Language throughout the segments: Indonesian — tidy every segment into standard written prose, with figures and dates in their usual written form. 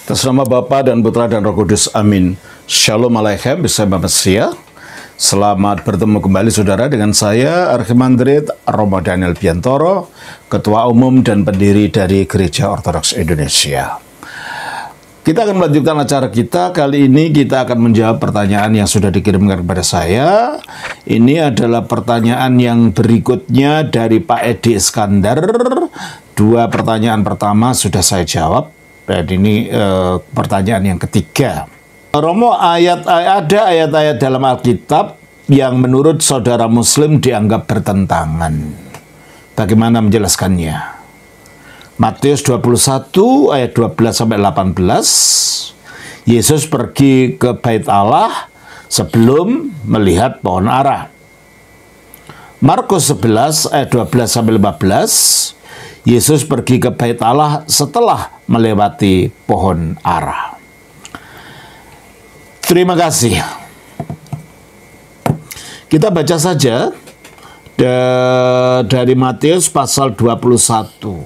Atas nama Bapa dan Putra dan Roh Kudus, amin. Shalom Aleichem, bersama Mesia. Selamat bertemu kembali saudara dengan saya, Archimandrit Romo Daniel Biantoro, Ketua Umum dan Pendiri dari Gereja Ortodoks Indonesia. Kita akan melanjutkan acara kita. Kali ini kita akan menjawab pertanyaan yang sudah dikirimkan kepada saya. Ini adalah pertanyaan yang berikutnya dari Pak Edi Iskandar. Dua pertanyaan pertama sudah saya jawab. Dan ini pertanyaan yang ketiga. Romo, ada ayat-ayat dalam Alkitab yang menurut saudara Muslim dianggap bertentangan. Bagaimana menjelaskannya? Matius 21 ayat 12-18. Yesus pergi ke Bait Allah sebelum melihat pohon ara. Markus 11 ayat 12-15. Yesus pergi ke Bait Allah setelah melewati pohon ara. Terima kasih. Kita baca saja dari Matius pasal 21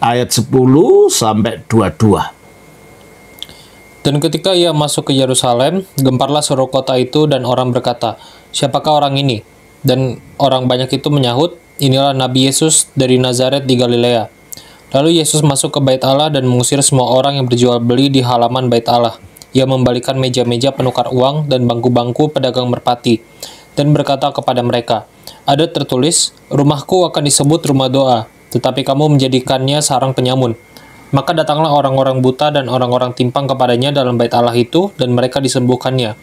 ayat 10 sampai 22. Dan ketika ia masuk ke Yerusalem, gemparlah seluruh kota itu dan orang berkata, "Siapakah orang ini?" Dan orang banyak itu menyahut, "Inilah Nabi Yesus dari Nazaret di Galilea." Lalu Yesus masuk ke Bait Allah dan mengusir semua orang yang berjual beli di halaman Bait Allah. Ia membalikan meja-meja penukar uang dan bangku-bangku pedagang merpati, dan berkata kepada mereka, "Ada tertulis, rumahku akan disebut rumah doa, tetapi kamu menjadikannya sarang penyamun." Maka datanglah orang-orang buta dan orang-orang timpang kepadanya dalam Bait Allah itu, dan mereka disembuhkannya.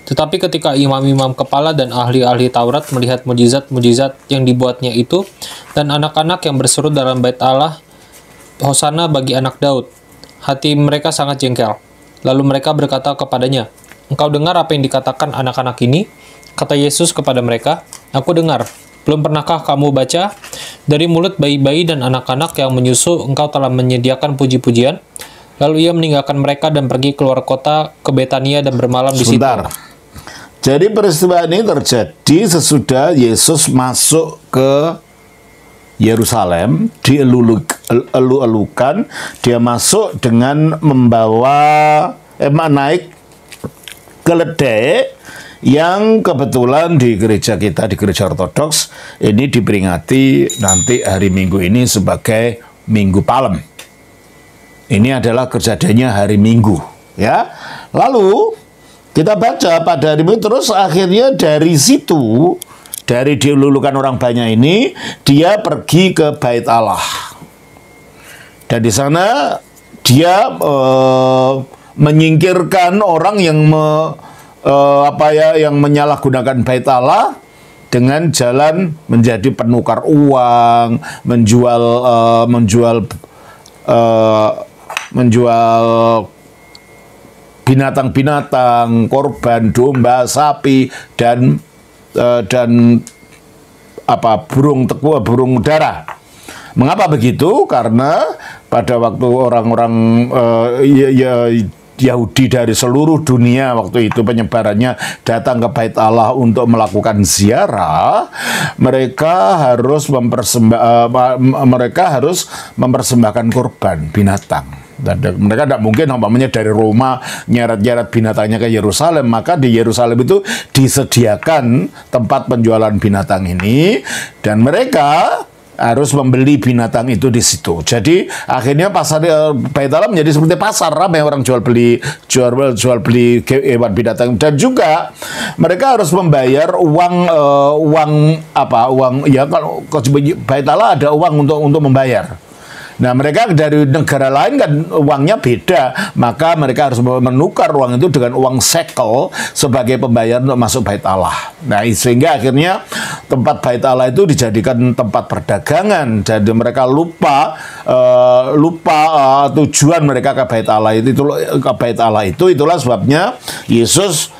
Tetapi ketika imam-imam kepala dan ahli-ahli Taurat melihat mujizat-mujizat yang dibuatnya itu, dan anak-anak yang berseru dalam Bait Allah, "Hosana bagi anak Daud," hati mereka sangat jengkel. Lalu mereka berkata kepadanya, "Engkau dengar apa yang dikatakan anak-anak ini?" Kata Yesus kepada mereka, "Aku dengar. Belum pernahkah kamu baca? Dari mulut bayi-bayi dan anak-anak yang menyusu, engkau telah menyediakan puji-pujian." Lalu ia meninggalkan mereka dan pergi keluar kota ke Betania dan bermalam di situ. Sebentar. Jadi peristiwa ini terjadi sesudah Yesus masuk ke Yerusalem, dielu-elukan, dia masuk dengan membawa naik keledai yang kebetulan di gereja kita, di gereja Ortodoks, ini diperingati nanti hari Minggu ini sebagai Minggu Palem. Ini adalah kejadiannya hari Minggu, ya. Lalu kita baca pada hari Minggu, terus akhirnya dari situ, dari dilulukan orang banyak ini, dia pergi ke Bait Allah. Dan di sana dia menyingkirkan orang yang yang menyalahgunakan Bait Allah dengan jalan menjadi penukar uang, menjual binatang-binatang, korban, domba, sapi, dan burung dara. Mengapa begitu? Karena pada waktu orang-orang Yahudi dari seluruh dunia waktu itu penyebarannya datang ke Bait Allah untuk melakukan ziarah, mereka harus mempersembahkan korban binatang. Dan mereka tidak mungkin umpamanya dari Roma nyeret-nyeret binatangnya ke Yerusalem. Maka di Yerusalem itu disediakan tempat penjualan binatang ini, dan mereka harus membeli binatang itu di situ. Jadi akhirnya pasar Bait Allah menjadi seperti pasar, ramai orang jual beli hewan binatang. Dan juga mereka harus membayar uang ya, kalau Bait Allah ada uang untuk membayar. Nah, mereka dari negara lain kan uangnya beda, maka mereka harus menukar uang itu dengan uang shekel sebagai pembayar untuk masuk Bait Allah. Nah, sehingga akhirnya tempat Bait Allah itu dijadikan tempat perdagangan. Jadi mereka lupa tujuan mereka ke Bait Allah itu. Itulah sebabnya Yesus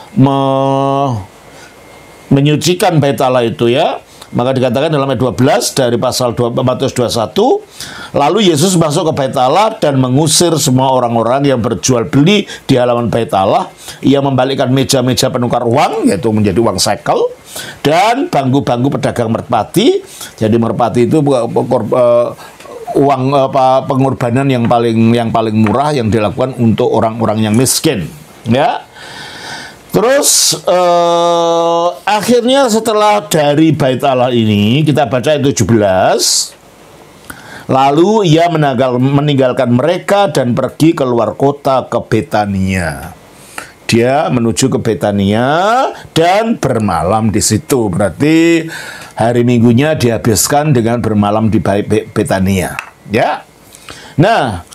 menyucikan Bait Allah itu, ya. Maka dikatakan dalam ayat 12 dari pasal Matius 21, lalu Yesus masuk ke Bait Allah dan mengusir semua orang-orang yang berjual beli di halaman Bait Allah. Ia membalikkan meja-meja penukar uang, yaitu menjadi uang shekel, dan bangku-bangku pedagang merpati. Jadi merpati itu pengorbanan yang paling murah yang dilakukan untuk orang-orang yang miskin, ya. Terus akhirnya setelah dari Bait Allah ini kita baca ayat 17, lalu ia meninggalkan mereka dan pergi keluar kota ke Betania. Dia menuju ke Betania dan bermalam di situ. Berarti hari Minggunya dihabiskan dengan bermalam di Betania, ya. Nah,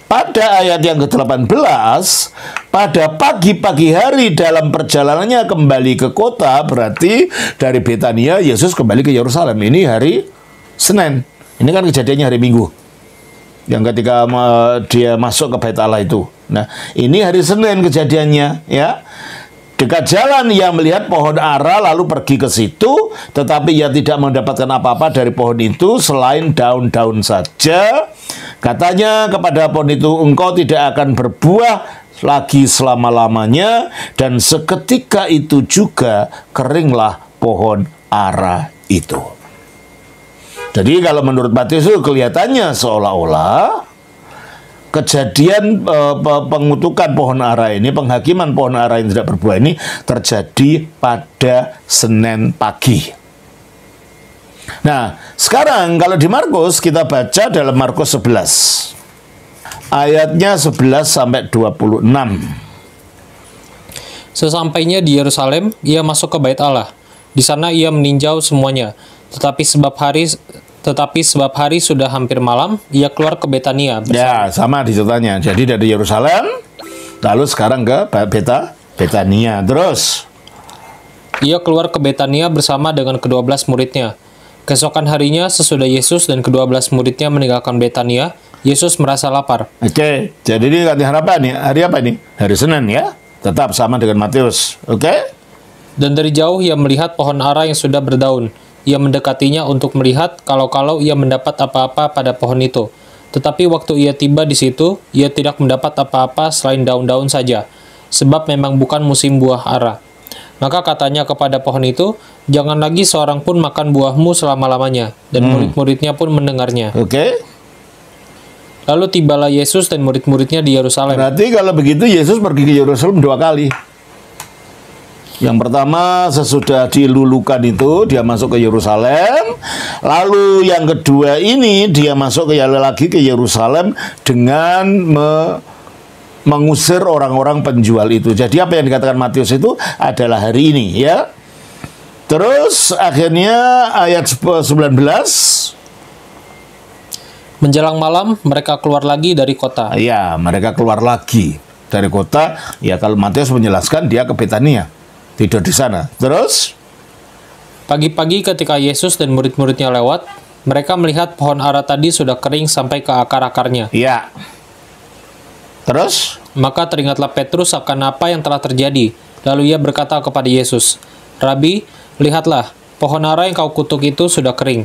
pada ayat yang ke-18, pada pagi-pagi hari dalam perjalanannya kembali ke kota, berarti dari Betania Yesus kembali ke Yerusalem. Ini hari Senin. Ini kan kejadiannya hari Minggu, yang ketika dia masuk ke Bait Allah itu. Nah, ini hari Senin kejadiannya, ya. Dekat jalan ia melihat pohon ara lalu pergi ke situ, tetapi ia tidak mendapatkan apa-apa dari pohon itu selain daun-daun saja. Katanya kepada pohon itu, engkau tidak akan berbuah lagi selama-lamanya, dan seketika itu juga keringlah pohon ara itu. Jadi kalau menurut Matius itu kelihatannya seolah-olah kejadian pengutukan pohon ara ini, penghakiman pohon ara yang tidak berbuah ini terjadi pada Senin pagi. Nah, sekarang kalau di Markus kita baca dalam Markus 11. Ayatnya 11 sampai 26. Sesampainya di Yerusalem, ia masuk ke Bait Allah. Di sana ia meninjau semuanya. Tetapi sebab hari sudah hampir malam, ia keluar ke Betania. Ya, sama diceritanya. Jadi dari Yerusalem, lalu sekarang ke Betania. Terus ia keluar ke Betania bersama dengan ke-12 muridnya. Keesokan harinya, sesudah Yesus dan ke-12 muridnya meninggalkan Betania, Yesus merasa lapar. Oke, jadi ini hari apa nih? Hari Senin, ya. Tetap sama dengan Matius. Oke. Dan dari jauh ia melihat pohon ara yang sudah berdaun. Ia mendekatinya untuk melihat kalau-kalau ia mendapat apa-apa pada pohon itu. Tetapi waktu ia tiba di situ, ia tidak mendapat apa-apa selain daun-daun saja, sebab memang bukan musim buah ara. Maka katanya kepada pohon itu, jangan lagi seorang pun makan buahmu selama-lamanya. Dan murid-muridnya pun mendengarnya. Oke. Lalu tibalah Yesus dan murid-muridnya di Yerusalem. Berarti kalau begitu Yesus pergi ke Yerusalem 2 kali. Yang pertama sesudah dilulukan itu dia masuk ke Yerusalem. Lalu yang kedua ini dia masuk lagi ke Yerusalem dengan mengusir orang-orang penjual itu. Jadi apa yang dikatakan Matius itu adalah hari ini, ya. Terus akhirnya ayat 19. Menjelang malam mereka keluar lagi dari kota. Ya, mereka keluar lagi dari kota. Ya, kalau Matius menjelaskan dia ke Betania, tidur di sana. Terus pagi-pagi ketika Yesus dan murid-muridnya lewat, mereka melihat pohon ara tadi sudah kering sampai ke akar-akarnya. Ya. Terus maka teringatlah Petrus akan apa yang telah terjadi. Lalu ia berkata kepada Yesus, Rabi, lihatlah, pohon ara yang kau kutuk itu sudah kering.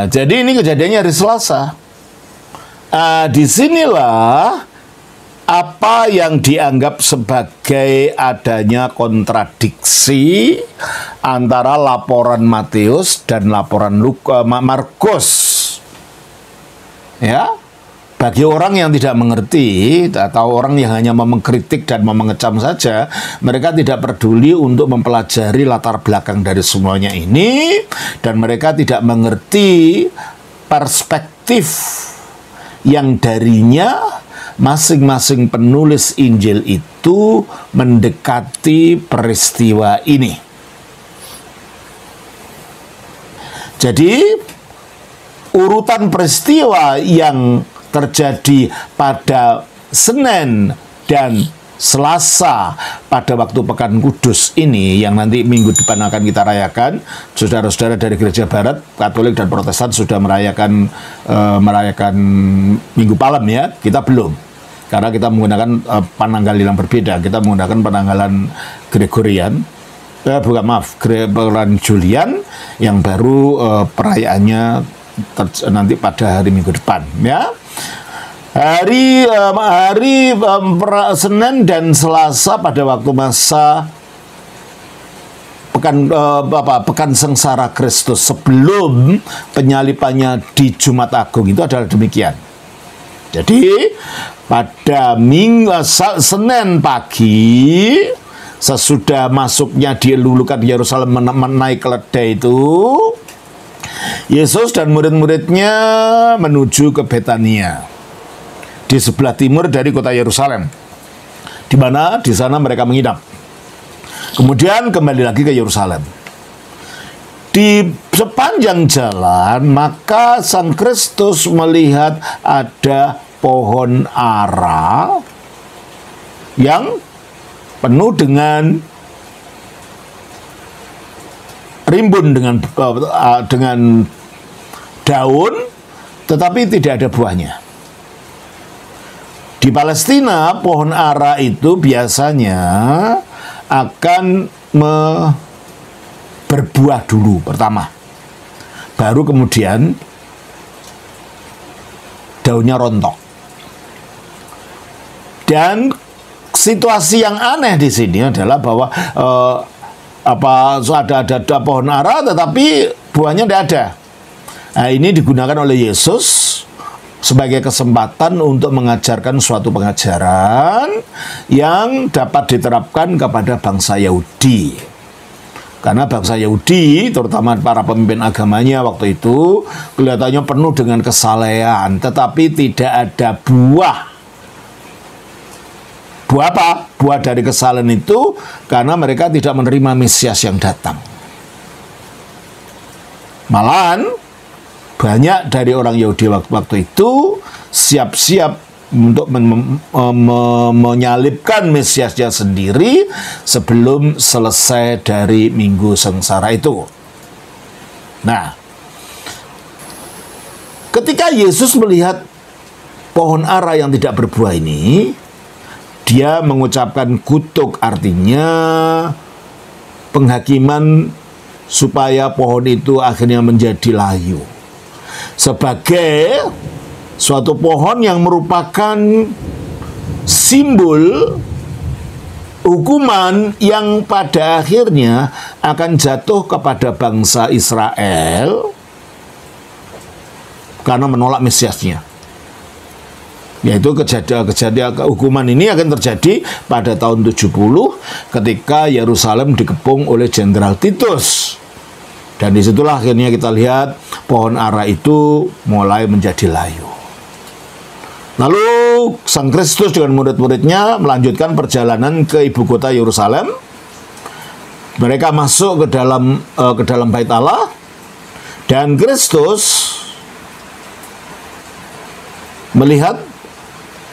Jadi ini kejadiannya hari Selasa. Disinilah apa yang dianggap sebagai adanya kontradiksi antara laporan Matius dan laporan Markus. Ya, bagi orang yang tidak mengerti atau orang yang hanya mengkritik dan mengecam saja, mereka tidak peduli untuk mempelajari latar belakang dari semuanya ini, dan mereka tidak mengerti perspektif yang darinya masing-masing penulis Injil itu mendekati peristiwa ini. Jadi urutan peristiwa yang terjadi pada Senin dan Selasa pada waktu Pekan Kudus ini yang nanti minggu depan akan kita rayakan. Saudara-saudara dari Gereja Barat, Katolik dan Protestan sudah merayakan Minggu Palem, ya. Kita belum, karena kita menggunakan penanggal yang berbeda. Kita menggunakan penanggalan Gregorian, Gregorian Julian, yang baru perayaannya nanti pada hari Minggu depan, ya. Hari Senin dan Selasa pada waktu masa pekan sengsara Kristus sebelum penyalipannya di Jumat Agung itu adalah demikian. Jadi pada Senin pagi sesudah masuknya dilulukan di Yerusalem menaik keledai itu, Yesus dan murid-muridnya menuju ke Betania di sebelah timur dari kota Yerusalem, di mana di sana mereka menginap. Kemudian kembali lagi ke Yerusalem. Di sepanjang jalan, maka Sang Kristus melihat ada pohon ara yang penuh dengan rimbun dengan daun, tetapi tidak ada buahnya. Di Palestina, pohon ara itu biasanya akan berbuah dulu pertama, baru kemudian daunnya rontok. Dan situasi yang aneh di sini adalah bahwa ada pohon ara tetapi buahnya tidak ada. Nah, ini digunakan oleh Yesus sebagai kesempatan untuk mengajarkan suatu pengajaran yang dapat diterapkan kepada bangsa Yahudi. Karena bangsa Yahudi, terutama para pemimpin agamanya waktu itu, kelihatannya penuh dengan kesalehan, tetapi tidak ada buah. Buah apa? Buah dari kesalehan itu karena mereka tidak menerima Mesias yang datang. Malahan, banyak dari orang Yahudi waktu itu siap-siap untuk menyalibkan Mesiasnya sendiri sebelum selesai dari minggu sengsara itu. Nah, ketika Yesus melihat pohon ara yang tidak berbuah ini, dia mengucapkan kutuk, artinya penghakiman supaya pohon itu akhirnya menjadi layu. Sebagai suatu pohon yang merupakan simbol hukuman yang pada akhirnya akan jatuh kepada bangsa Israel karena menolak Mesiasnya. Yaitu kejadian hukuman ini akan terjadi pada tahun 70 ketika Yerusalem dikepung oleh Jenderal Titus. Dan disitulah akhirnya kita lihat pohon ara itu mulai menjadi layu. Lalu Sang Kristus dengan murid-muridnya melanjutkan perjalanan ke ibu kota Yerusalem. Mereka masuk ke dalam bait Allah, dan Kristus melihat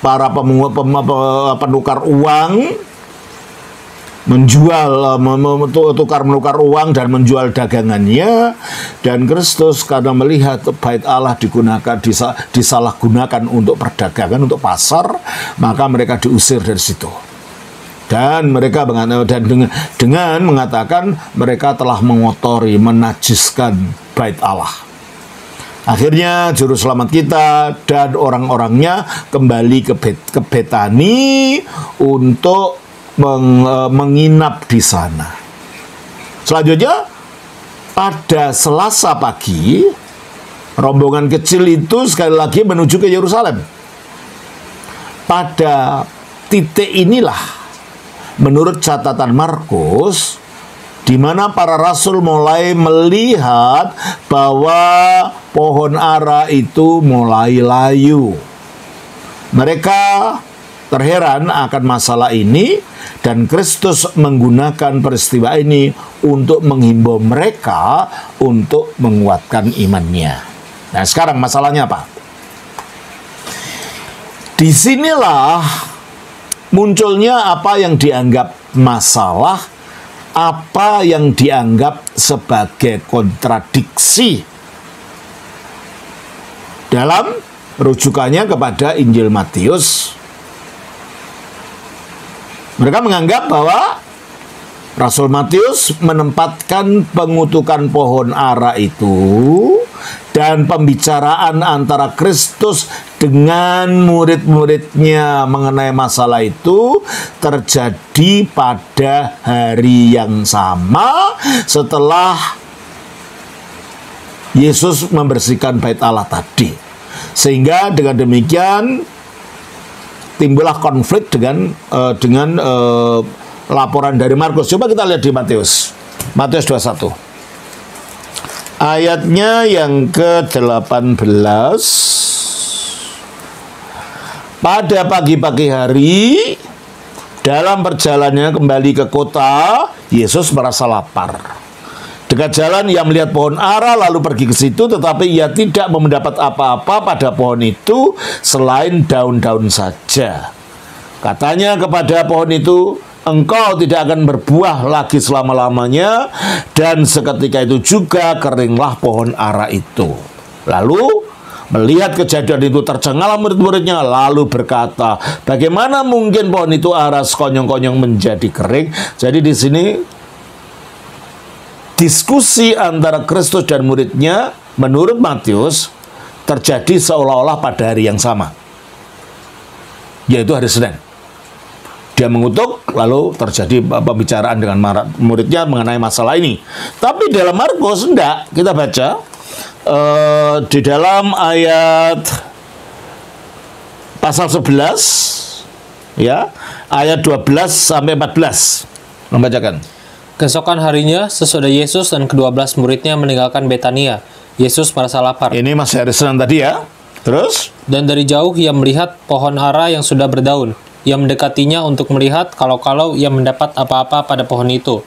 para penukar uang menukar uang dan menjual dagangannya, dan Kristus karena melihat bait Allah disalahgunakan untuk perdagangan, untuk pasar, maka mereka diusir dari situ. Dan mereka dengan mengatakan mereka telah mengotori, menajiskan bait Allah. Akhirnya juru selamat kita dan orang-orangnya kembali ke Betani untuk menginap di sana. Selanjutnya pada Selasa pagi, rombongan kecil itu sekali lagi menuju ke Yerusalem. Pada titik inilah, menurut catatan Markus, di mana para rasul mulai melihat bahwa pohon ara itu mulai layu. Mereka terheran akan masalah ini, dan Kristus menggunakan peristiwa ini untuk menghimbau mereka untuk menguatkan imannya. Nah, sekarang masalahnya apa? Disinilah munculnya apa yang dianggap masalah, apa yang dianggap sebagai kontradiksi dalam rujukannya kepada Injil Matius. Mereka menganggap bahwa Rasul Matius menempatkan pengutukan pohon ara itu dan pembicaraan antara Kristus dengan murid-muridnya mengenai masalah itu terjadi pada hari yang sama setelah Yesus membersihkan bait Allah tadi. Sehingga dengan demikian timbullah konflik dengan laporan dari Markus. Coba kita lihat di Matius 21. Ayatnya yang ke-18. Pada pagi-pagi hari, dalam perjalanannya kembali ke kota, Yesus merasa lapar. Dekat jalan ia melihat pohon ara lalu pergi ke situ, tetapi ia tidak mendapat apa-apa pada pohon itu selain daun-daun saja. Katanya kepada pohon itu, engkau tidak akan berbuah lagi selama-lamanya, dan seketika itu juga keringlah pohon ara itu. Lalu melihat kejadian itu tercengang murid-muridnya, lalu berkata, bagaimana mungkin pohon itu ara sekonyong-konyong menjadi kering? Jadi di sini diskusi antara Kristus dan muridnya menurut Matius terjadi seolah-olah pada hari yang sama, yaitu hari Senin. Dia mengutuk, lalu terjadi pembicaraan dengan muridnya mengenai masalah ini. Tapi dalam Markus enggak. Kita baca di dalam ayat pasal 11 ya, ayat 12 sampai 14 membacakan. Keesokan harinya, sesudah Yesus dan ke-12 muridnya meninggalkan Betania, Yesus merasa lapar. Ini masih hari Senin tadi ya. Terus? Dan dari jauh ia melihat pohon ara yang sudah berdaun. Ia mendekatinya untuk melihat kalau-kalau ia mendapat apa-apa pada pohon itu.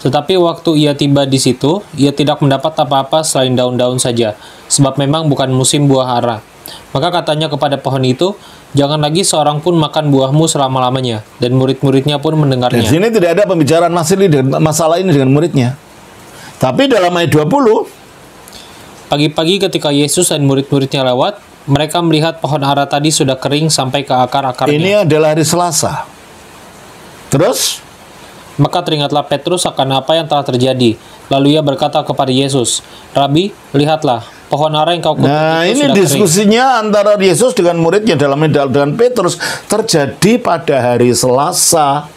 Tetapi waktu ia tiba di situ, ia tidak mendapat apa-apa selain daun-daun saja, sebab memang bukan musim buah ara. Maka katanya kepada pohon itu, jangan lagi seorang pun makan buahmu selama-lamanya. Dan murid-muridnya pun mendengarnya. Di sini tidak ada pembicaraan masalah ini dengan muridnya. Tapi dalam ayat 20, pagi-pagi ketika Yesus dan murid-muridnya lewat, mereka melihat pohon ara tadi sudah kering sampai ke akar-akarnya. Ini adalah hari Selasa. Terus? Maka teringatlah Petrus akan apa yang telah terjadi. Lalu ia berkata kepada Yesus, Rabi, lihatlah, pohon ara yang kau kutuk itu ini sudah diskusinya kering. Antara Yesus dengan muridnya dengan Petrus terjadi pada hari Selasa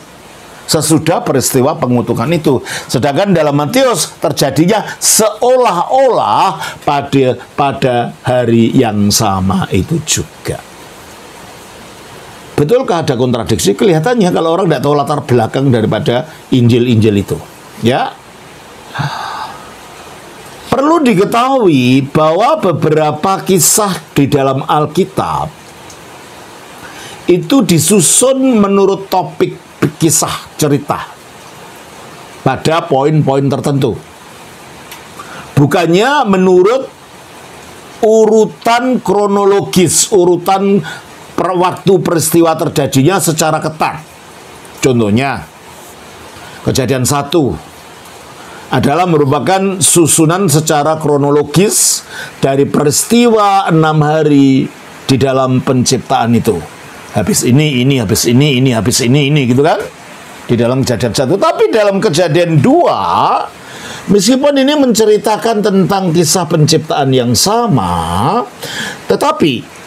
sesudah peristiwa pengutukan itu. Sedangkan dalam Matius terjadinya seolah-olah pada hari yang sama itu juga. Betulkah ada kontradiksi? Kelihatannya kalau orang tidak tahu latar belakang daripada Injil-Injil itu. Ya. Perlu diketahui bahwa beberapa kisah di dalam Alkitab itu disusun menurut topik kisah cerita pada poin-poin tertentu. Bukannya menurut urutan kronologis, urutan waktu peristiwa terjadinya secara ketat. Contohnya, Kejadian 1 adalah merupakan susunan secara kronologis dari peristiwa 6 hari di dalam penciptaan itu. Habis ini, habis ini, habis ini, gitu kan? Di dalam Kejadian 1. Tapi dalam Kejadian 2, meskipun ini menceritakan tentang kisah penciptaan yang sama, tetapi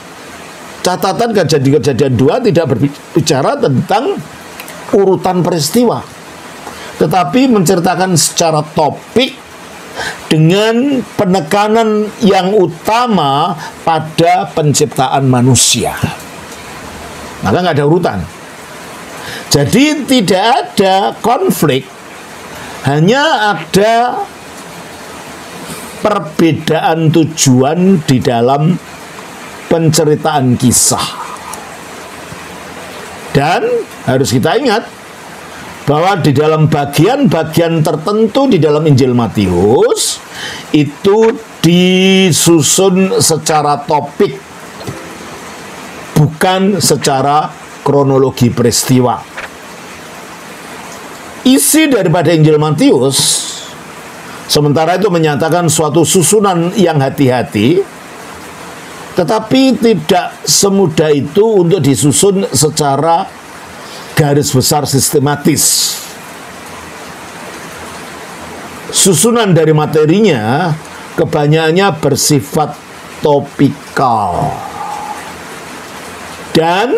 catatan Kejadian 2 tidak berbicara tentang urutan peristiwa, tetapi menceritakan secara topik dengan penekanan yang utama pada penciptaan manusia. Maka nggak ada urutan. Jadi tidak ada konflik, hanya ada perbedaan tujuan di dalam penceritaan kisah. Dan harus kita ingat bahwa di dalam bagian-bagian tertentu di dalam Injil Matius itu disusun secara topik, bukan secara kronologi peristiwa. Isi daripada Injil Matius sementara itu menyatakan suatu susunan yang hati-hati, tetapi tidak semudah itu untuk disusun secara garis besar sistematis. Susunan dari materinya kebanyakannya bersifat topikal. Dan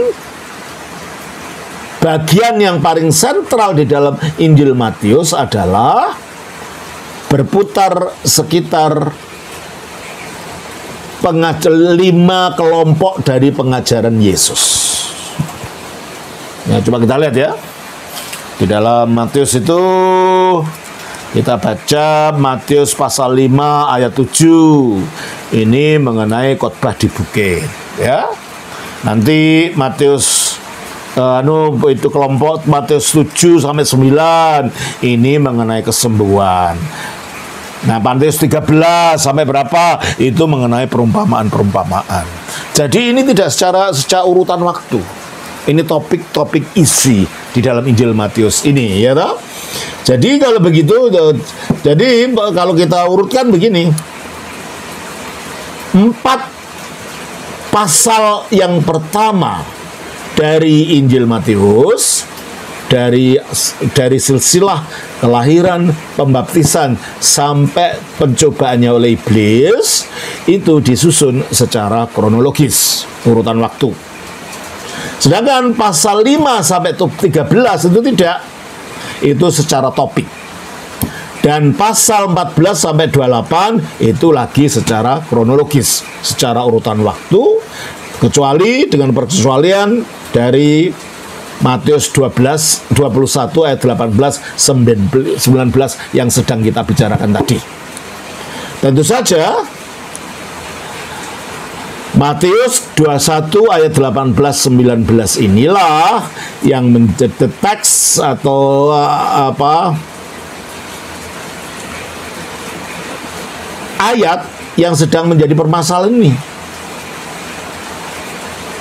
bagian yang paling sentral di dalam Injil Matius adalah berputar sekitar 5 kelompok dari pengajaran Yesus. Ya, coba kita lihat ya. Di dalam Matius itu kita baca Matius pasal 5 ayat 7. Ini mengenai khotbah di bukit, ya. Nanti Matius itu kelompok Matius 7 sampai 9 ini mengenai kesembuhan. Nah, Matius 13 sampai berapa itu mengenai perumpamaan-perumpamaan. Jadi ini tidak secara urutan waktu. Ini topik-topik isi di dalam Injil Matius ini, ya toh? Jadi kalau begitu, jadi kalau kita urutkan begini, 4 pasal yang pertama dari Injil Matius, dari silsilah kelahiran, pembaptisan sampai pencobaannya oleh iblis, itu disusun secara kronologis, urutan waktu. Sedangkan pasal 5 sampai 13 itu tidak, itu secara topik. Dan pasal 14 sampai 28 itu lagi secara kronologis, secara urutan waktu, kecuali dengan perkecualian dari Matius 21 ayat 18 19 yang sedang kita bicarakan tadi. Tentu saja Matius 21 ayat 18-19 inilah yang menjadi teks atau ayat yang sedang menjadi permasalahan ini.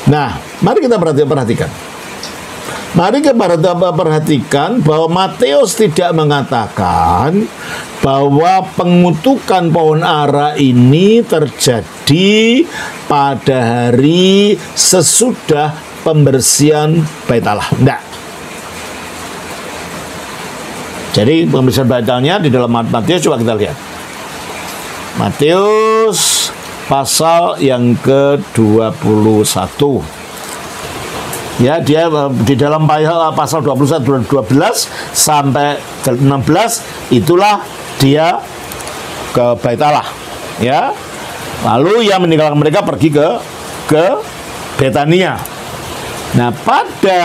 Nah, mari kita perhatikan. Mari kita perhatikan bahwa Matius tidak mengatakan bahwa pengutukan pohon ara ini terjadi pada hari sesudah pembersihan Bait Allah. Tidak. Jadi pembersihan Bait Allahnya di dalam Matius, coba kita lihat. Matius pasal yang ke-21. Ya, dia di dalam pasal 21 12 sampai 16 itulah dia ke Bait Allah, ya. Lalu ia meninggalkan mereka pergi ke Betania. Nah, pada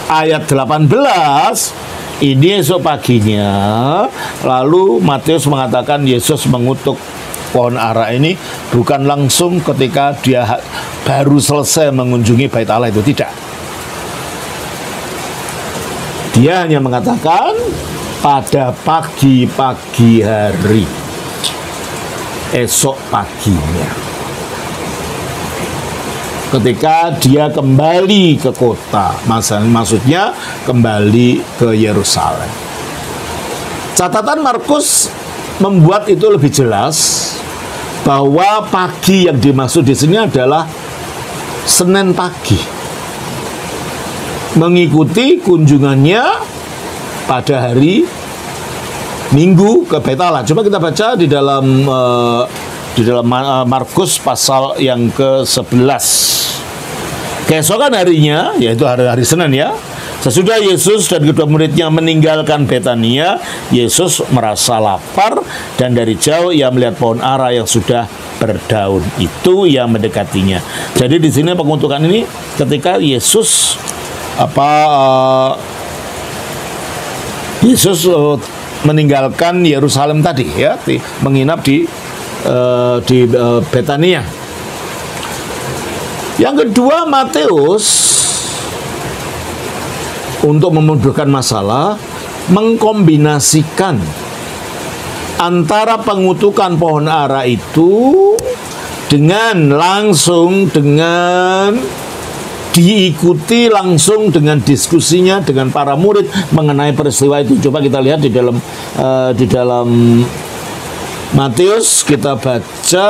ayat 18 ini esok paginya, lalu Matius mengatakan Yesus mengutuk pohon ara ini bukan langsung ketika dia baru selesai mengunjungi Bait Allah, itu tidak. Dia hanya mengatakan pada pagi-pagi hari, esok paginya, ketika dia kembali ke kota, maksudnya kembali ke Yerusalem. Catatan Markus membuat itu lebih jelas bahwa pagi yang dimaksud di sini adalah Senin pagi, mengikuti kunjungannya pada hari Minggu ke Bait Allah. Coba kita baca di dalam Markus pasal yang ke-11. Keesokan harinya, yaitu hari Senin ya, sesudah Yesus dan kedua muridnya meninggalkan Betania, Yesus merasa lapar dan dari jauh ia melihat pohon ara yang sudah berdaun, itu yang mendekatinya. Jadi di sini pengutukan ini ketika Yesus meninggalkan Yerusalem tadi, ya, menginap di Betania. Yang kedua, Matius untuk memudahkan masalah mengkombinasikan antara pengutukan pohon ara itu dengan diikuti langsung dengan diskusinya dengan para murid mengenai peristiwa itu. Coba kita lihat di dalam Matius, kita baca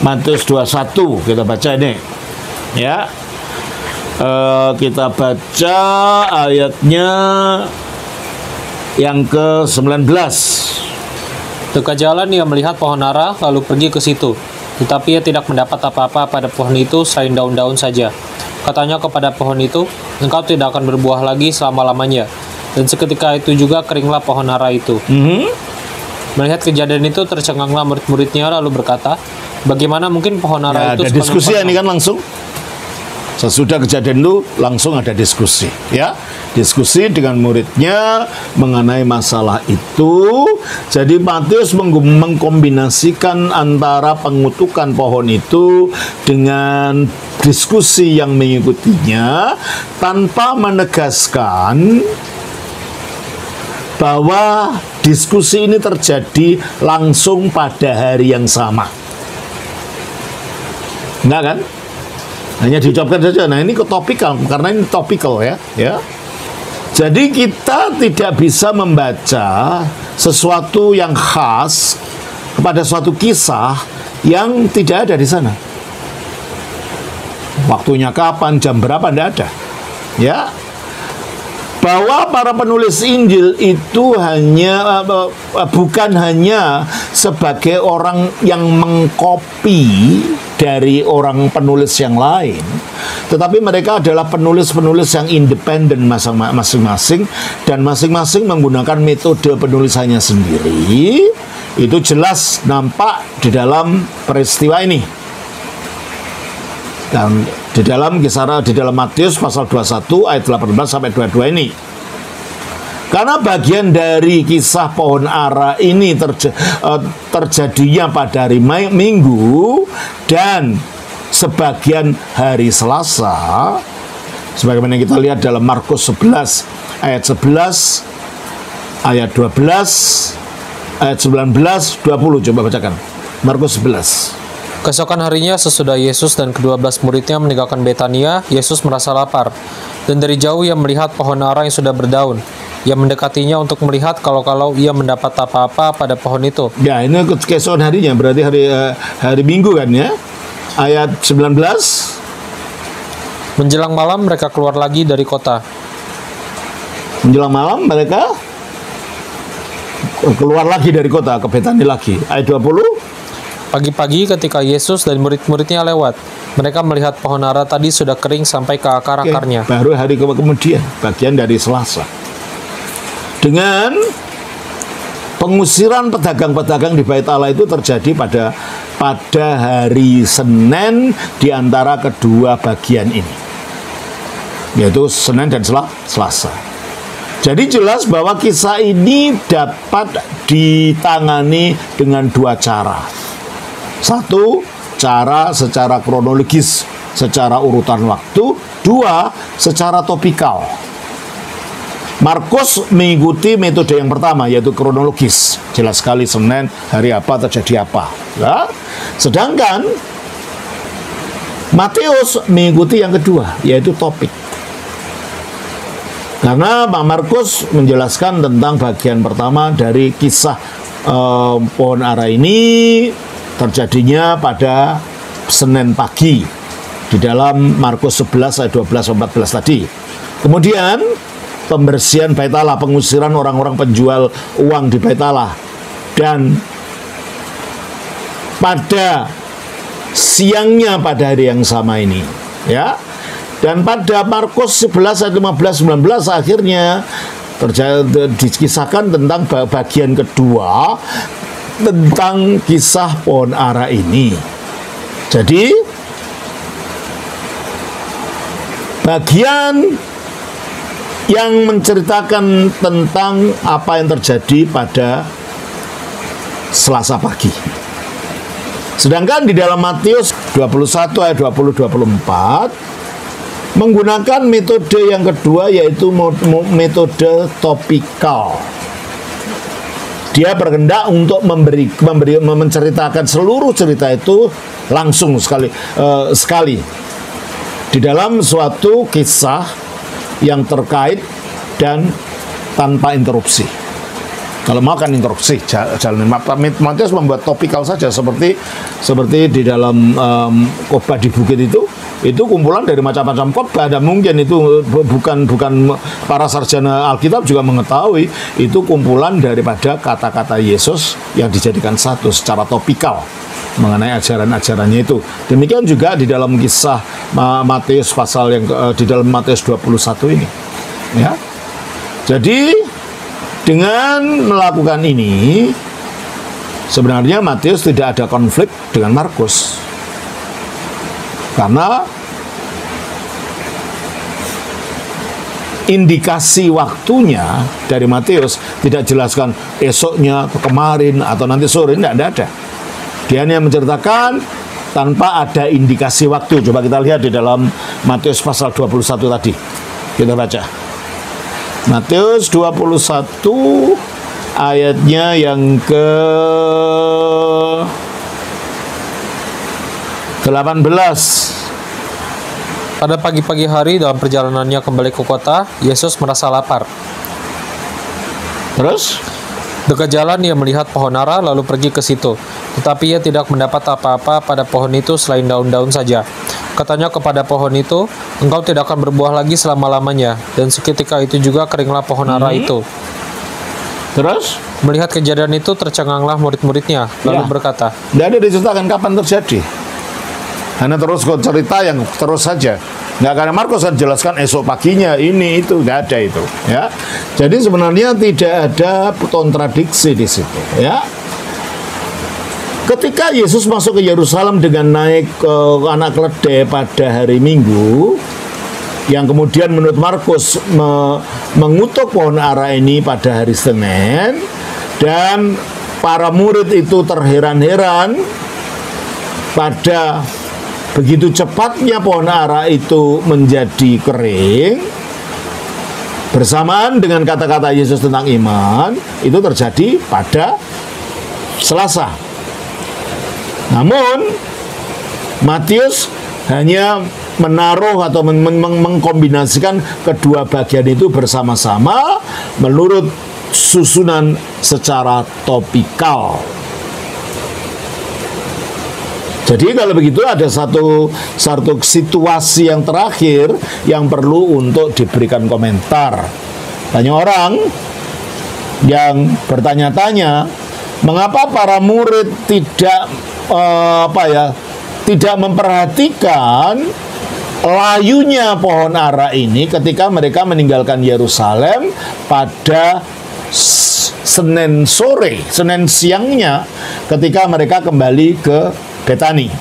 Matius 21, kita baca ini ya. Kita baca ayatnya yang ke-19. Dekat jalan ia melihat pohon ara, lalu pergi ke situ. Tetapi ia tidak mendapat apa-apa pada pohon itu selain daun-daun saja. Katanya kepada pohon itu, engkau tidak akan berbuah lagi selama-lamanya. Dan seketika itu juga keringlah pohon ara itu. Melihat kejadian itu, tercenganglah murid-muridnya lalu berkata, bagaimana mungkin pohon ara itu... Ada diskusi ini kan langsung. Sesudah kejadian itu langsung ada diskusi, ya, diskusi dengan muridnya mengenai masalah itu. Jadi Matius mengkombinasikan antara pengutukan pohon itu dengan diskusi yang mengikutinya tanpa menegaskan bahwa diskusi ini terjadi langsung pada hari yang sama. Enggak kan? Hanya diucapkan saja. Nah, ini topikal, karena ini topikal ya. Jadi kita tidak bisa membaca sesuatu yang khas kepada suatu kisah yang tidak ada di sana. Waktunya kapan, jam berapa, tidak ada. Ya. Bahwa para penulis Injil itu bukan hanya sebagai orang yang mengkopi dari orang penulis yang lain, tetapi mereka adalah penulis-penulis yang independen masing-masing, dan masing-masing menggunakan metode penulisannya sendiri. Itu jelas nampak di dalam peristiwa ini. Dan di dalam Matius pasal 21 ayat 18 sampai 22 ini. Karena bagian dari kisah pohon ara ini terjadinya pada hari Minggu dan sebagian hari Selasa, sebagaimana kita lihat dalam Markus 11 ayat 11, ayat 12, ayat 19, 20. Coba bacakan Markus 11. Keesokan harinya sesudah Yesus dan ke-12 muridnya meninggalkan Betania, Yesus merasa lapar. Dan dari jauh ia melihat pohon ara yang sudah berdaun. Ia mendekatinya untuk melihat kalau ia mendapat apa-apa pada pohon itu. Ya, ini keesokan harinya, berarti hari Minggu kan ya. Ayat 19. Menjelang malam mereka keluar lagi dari kota. Menjelang malam mereka keluar lagi dari kota, ke Betania lagi. Ayat 20. Pagi-pagi ketika Yesus dan murid-muridnya lewat, mereka melihat pohon ara tadi sudah kering sampai ke akar-akarnya. Baru hari kemudian, bagian dari Selasa. Dengan pengusiran pedagang-pedagang di Bait Allah itu terjadi pada hari Senin di antara kedua bagian ini, yaitu Senin dan Selasa. Jadi jelas bahwa kisah ini dapat ditangani dengan dua cara. Satu, cara secara kronologis, secara urutan waktu. Dua, secara topikal. Markus mengikuti metode yang pertama, yaitu kronologis. Jelas sekali Senin, hari apa, terjadi apa. Ya? Sedangkan Matius mengikuti yang kedua, yaitu topik. Karena Pak Markus menjelaskan tentang bagian pertama dari kisah pohon ara ini terjadinya pada Senin pagi di dalam Markus 11 ayat 12-14 tadi. Kemudian pembersihan Bait Allah, pengusiran orang-orang penjual uang di Bait Allah, dan pada siangnya pada hari yang sama ini, ya. Dan pada Markus 11 ayat 15-19 akhirnya dikisahkan tentang bagian kedua tentang kisah pohon ara ini. Jadi bagian yang menceritakan tentang apa yang terjadi pada Selasa pagi. Sedangkan di dalam Matius 21 ayat 20-24 menggunakan metode yang kedua, yaitu metode topikal. Dia berkehendak untuk menceritakan seluruh cerita itu langsung sekali di dalam suatu kisah yang terkait dan tanpa interupsi. Kalau mau kan interupsi, jalan. Matius membuat topikal saja seperti di dalam khotbah di bukit itu. itu kumpulan dari macam-macam khotbah, dan mungkin itu bukan para sarjana Alkitab juga mengetahui itu kumpulan daripada kata-kata Yesus yang dijadikan satu secara topikal mengenai ajaran-ajarannya itu. Demikian juga di dalam kisah Matius pasal yang di dalam Matius 21 ini, ya. Jadi dengan melakukan ini sebenarnya Matius tidak ada konflik dengan Markus, karena indikasi waktunya dari Matius tidak jelaskan esoknya atau kemarin atau nanti sore, tidak ada. Dia hanya menceritakan tanpa ada indikasi waktu. Coba kita lihat di dalam Matius pasal 21 tadi. Kita baca. Matius 21 ayatnya yang ke 18. Pada pagi-pagi hari dalam perjalanannya kembali ke kota, Yesus merasa lapar. Terus? Dekat jalan ia melihat pohon ara lalu pergi ke situ. Tetapi ia tidak mendapat apa-apa pada pohon itu selain daun-daun saja. Katanya kepada pohon itu, engkau tidak akan berbuah lagi selama-lamanya. Dan seketika itu juga keringlah pohon ara itu. Terus? Melihat kejadian itu tercenganglah murid-muridnya, lalu berkata, tidak ada diceritakan kapan terjadi. Hanya terus cerita yang terus saja. Nggak, karena Markus jelaskan esok paginya ini itu, nggak ada itu, ya. Jadi sebenarnya tidak ada kontradiksi di situ, ya. Ketika Yesus masuk ke Yerusalem dengan naik ke anak keledai pada hari Minggu, yang kemudian menurut Markus mengutuk pohon ara ini pada hari Senin, dan para murid itu terheran-heran pada begitu cepatnya pohon ara itu menjadi kering, bersamaan dengan kata-kata Yesus tentang iman, itu terjadi pada Selasa. Namun Matius hanya menaruh atau mengkombinasikan kedua bagian itu bersama-sama menurut susunan secara topikal. Jadi kalau begitu ada satu situasi yang terakhir yang perlu untuk diberikan komentar. Banyak orang yang bertanya-tanya, mengapa para murid tidak tidak memperhatikan layunya pohon ara ini ketika mereka meninggalkan Yerusalem pada Senin sore, Senin siangnya, ketika mereka kembali ke Betani.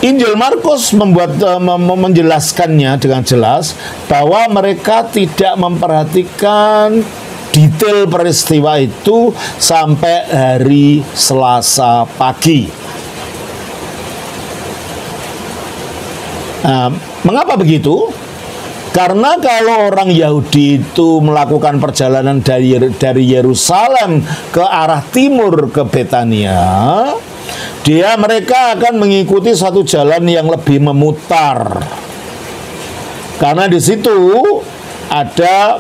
Injil Markus menjelaskannya dengan jelas bahwa mereka tidak memperhatikan detail peristiwa itu sampai hari Selasa pagi. Mengapa begitu? Karena kalau orang Yahudi itu melakukan perjalanan dari Yerusalem ke arah timur ke Betania, mereka akan mengikuti satu jalan yang lebih memutar. Karena di situ ada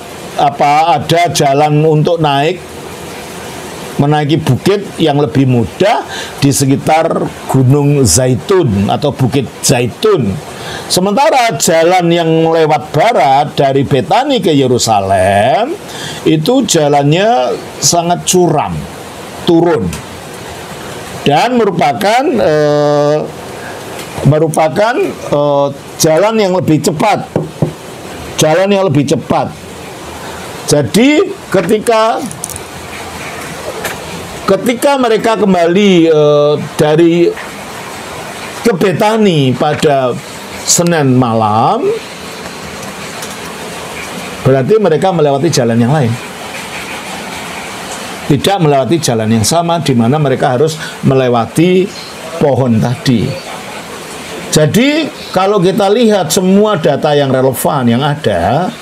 jalan untuk menaiki bukit yang lebih mudah di sekitar Gunung Zaitun atau Bukit Zaitun. Sementara jalan yang lewat barat dari Betani ke Yerusalem itu jalannya sangat curam, turun, dan merupakan jalan yang lebih cepat, Jadi ketika mereka kembali dari ke Betani pada Senin malam, berarti mereka melewati jalan yang lain, tidak melewati jalan yang sama di mana mereka harus melewati pohon tadi. Jadi kalau kita lihat semua data yang relevan yang ada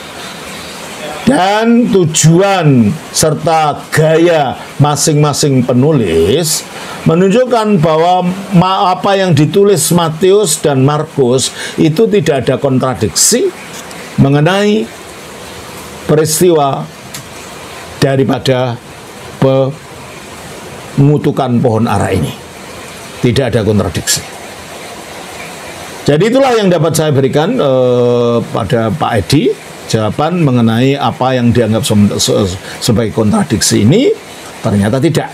dan tujuan serta gaya masing-masing penulis menunjukkan bahwa apa yang ditulis Matius dan Markus itu tidak ada kontradiksi mengenai peristiwa daripada pengutukan pohon ara ini. Tidak ada kontradiksi. Jadi itulah yang dapat saya berikan pada Pak Edi, jawaban mengenai apa yang dianggap sebagai kontradiksi ini ternyata tidak.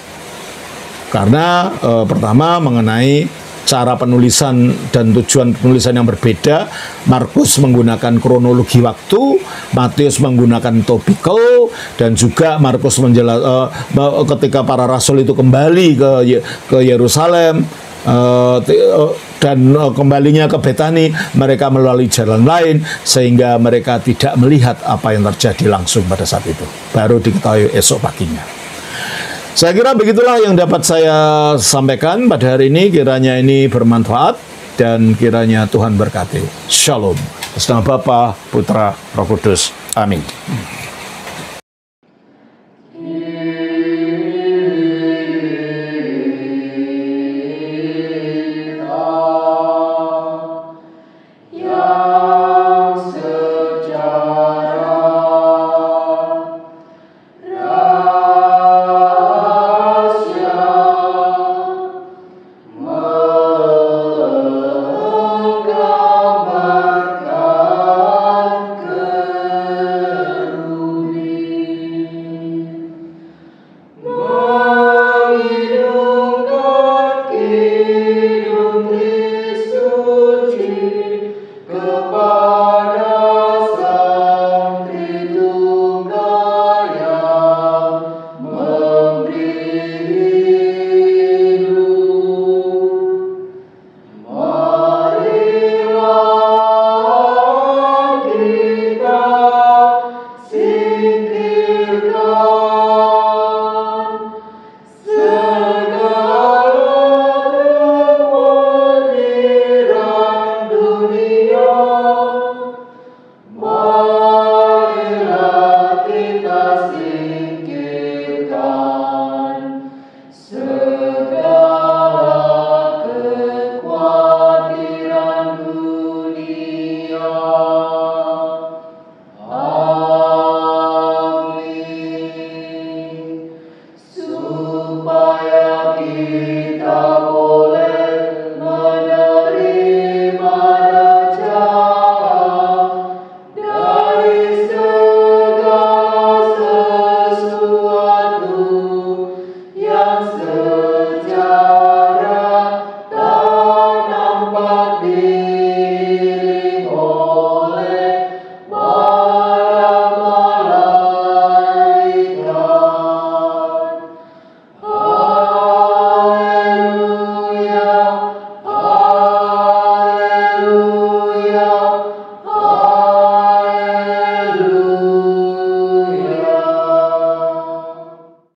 Karena pertama mengenai cara penulisan dan tujuan penulisan yang berbeda. Markus menggunakan kronologi waktu, Matius menggunakan topical, dan juga Markus ketika para rasul itu kembali ke Yerusalem dan kembalinya ke Betani, mereka melalui jalan lain sehingga mereka tidak melihat apa yang terjadi langsung pada saat itu. Baru diketahui esok paginya. Saya kira begitulah yang dapat saya sampaikan pada hari ini. Kiranya ini bermanfaat dan kiranya Tuhan berkati. Shalom. Atas nama Bapa, Putra, Roh Kudus. Amin.